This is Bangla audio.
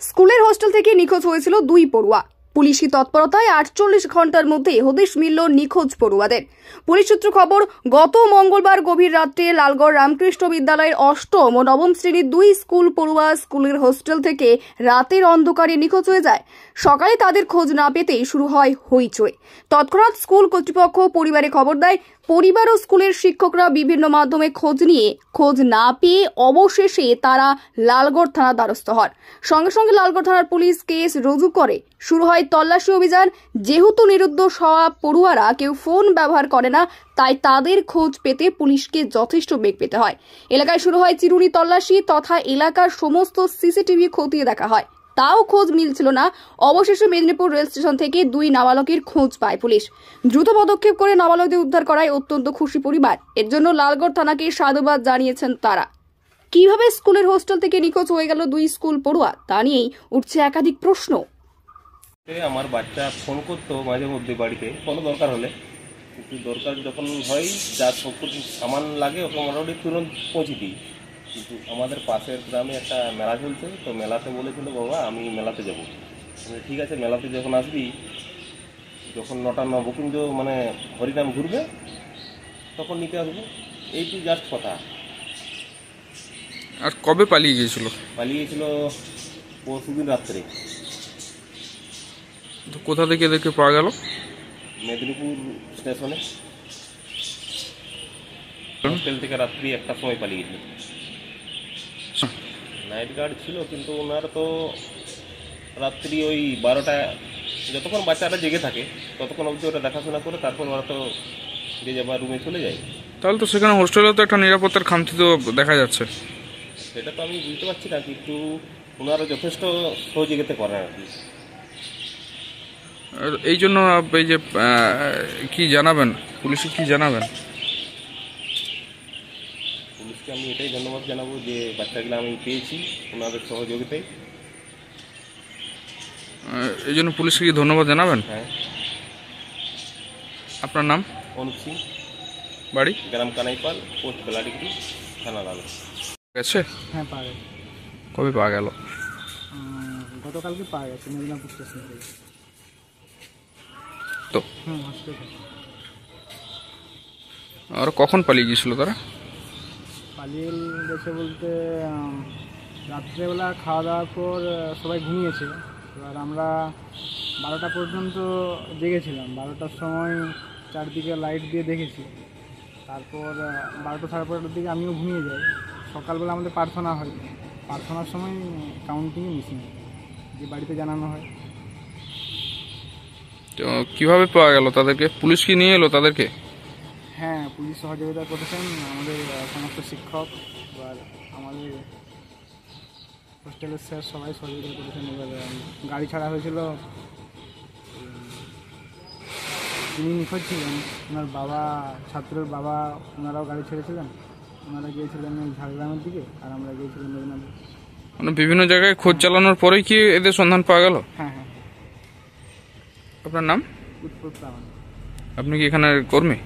স্কুলের হোস্টেল থেকে নিখোঁজ হয়েছিল 2 পড়ুয়া। পুলিশি তৎপরতায় 48 ঘন্টার মধ্যে হদিশ মিলল নিখোঁজ পড়ুয়াদের। পুলিশ সূত্র খবর, গত মঙ্গলবার গভীর রাত্রে লালগড় রামকৃষ্ণ বিদ্যালয়ের 8ম ও 9ম শ্রেণীর 2 স্কুল পড়ুয়া স্কুলের হোস্টেল থেকে রাতের অন্ধকারে নিখোঁজ হয়ে যায়। সকালে তাদের খোঁজ না পেতেই শুরু হয় হইচই। তৎক্ষণাৎ স্কুল কর্তৃপক্ষ পরিবারে খবর দেয়। পরিবার ও স্কুলের শিক্ষকরা বিভিন্ন মাধ্যমে খোঁজ না পেয়ে অবশেষে তারা লালগড় থানার দ্বারস্থ হন। সঙ্গে সঙ্গে লালগড় থানার পুলিশ কেস রুজু করে শুরু হয় তল্লাশি অভিযান। যেহেতু নিরুদ্দেশ হওয়া পড়ুয়ারা কেউ ফোন ব্যবহার করে না, তাই তাদের খোঁজ পেতে পুলিশকে যথেষ্ট বেগ পেতে হয়। এলাকায় শুরু হয় চিরুনি তল্লাশি তথা এলাকার সমস্ত সিসিটিভি খতিয়ে দেখা হয়, তাও খোঁজ মিলছিল না। অবশেষে মেদিনীপুর রেল স্টেশন থেকে 2 নাবালকের খোঁজ পায় পুলিশ। দ্রুত পদক্ষেপ করে নাবালকদের উদ্ধার করায় অত্যন্ত খুশি পরিবার। এর জন্য লালগড় থানাকে সাধুবাদ জানিয়েছেন তারা। কিভাবে স্কুলের হোস্টেল থেকে নিখোঁজ হয়ে গেল 2 স্কুল পড়ুয়া, তা নিয়েই উঠছে একাধিক প্রশ্ন। আমার বাচ্চা ফোন করতো মাঝে মধ্যে বাড়িতে কোনো দরকার হলে, কিন্তু দরকার যখন হয় যা সব সামান লাগে ওকে মোটামুটি তুরন্ত পৌঁছে দিই। কিন্তু আমাদের পাশের গ্রামে একটা মেলা চলছে, তো মেলাতে বলেছিল বাবা আমি মেলাতে যাব। ঠিক আছে, মেলাতে যখন আসবি, যখন 9টা বুকিং মানে হরিনাম ঘুরবে তখন নিতে আসবো। এইটুকু জাস্ট কথা। আর কবে পালিয়ে গিয়েছিল? পরশুদিন রাত্রে। তো কোথা থেকে এদেরকে পাওয়া গেল? মেদিনীপুর স্টেশনে। হোস্টেল থেকে রাত্রি 1টার সময় পালিয়ে গেছিল। নাইট গার্ড ছিল, কিন্তু ওনার তো রাত্রি ওই 12টা, যতক্ষণ বাচ্চারা জেগে থাকে ততক্ষণ অবধি ওরা দেখাশোনা করে, তারপর ওরা তো যে যাবার রুমে চলে যায়। তাহলে তো সেখানে হোস্টেলে তো একটা নিরাপত্তার খামতি তো দেখা যাচ্ছে। সেটা তো আমি বুঝতে পারছি না, কিন্তু ওনারা যথেষ্ট সহযোগিতা করেন আর কি। আর এই জন্য এই যে কি জানাবেন, পুলিশে কি জানাবেন? পুলিশকে আমি এটাই ধন্যবাদ জানাবো যে বাচ্চাগুলো আমি পেয়েছি ওনাদের সহযোগিতায়। এই জন্য পুলিশকে কি ধন্যবাদ জানাবেন? হ্যাঁ। আপনার নাম? অনুপ সিং, বাড়ি? গ্রাম কানাইপাল, পোস্ট বেলাডিগরি, থানা লালগড়। গেছে? হ্যাঁ, পাওয়া গেছে। কবে পাওয়া গেল? গতকালকে পাওয়া গেছে মেদিনীপুর স্টেশন থেকে। তো হোস্টেল থেকে। আর কখন পালিয়ে গিয়েছিল তারা? পালিয়ে গেছে বলতে রাত্রেবেলা খাওয়া দাওয়ার পর সবাই ঘুমিয়েছে। এবার আমরা 12টা পর্যন্ত জেগেছিলাম। 12টার সময় চারদিকে লাইট দিয়ে দেখেছি। তারপর 12টা সাড়ে 12টার দিকে আমিও ঘুমিয়ে যাই। সকালবেলা আমাদের প্রার্থনা হয়, প্রার্থনার সময় কাউন্টিংয়ে মিসিং যে বাড়িতে জানানো হয়। তো কিভাবে পাওয়া গেল তাদেরকে? পুলিশ কি নিয়ে এলো তাদেরকে? হ্যাঁ, পুলিশ সহযোগিতা করেছেন, আমাদের সমস্ত শিক্ষক, এবার আমাদের হোস্টেলের স্যার সবাই সহযোগিতা করেছেন। এবার গাড়ি ছাড়া হয়েছিল। যিনি নিখোঁজ ছিলেন ওনার বাবা, ছাত্রের বাবা, ওনারাও গাড়ি ছেড়েছিলেন। ওনারা গিয়েছিলেন ঝাড়গ্রামের দিকে, আর আমরা গিয়েছিলাম মেদিনীপুর। মানে বিভিন্ন জায়গায় খোঁজ চালানোর পরেই কি এদের সন্ধান পাওয়া গেল? হ্যাঁ হ্যাঁ। আপনার নাম? উৎপল প্রামাণিক। আপনি কি এখানে কর্মী?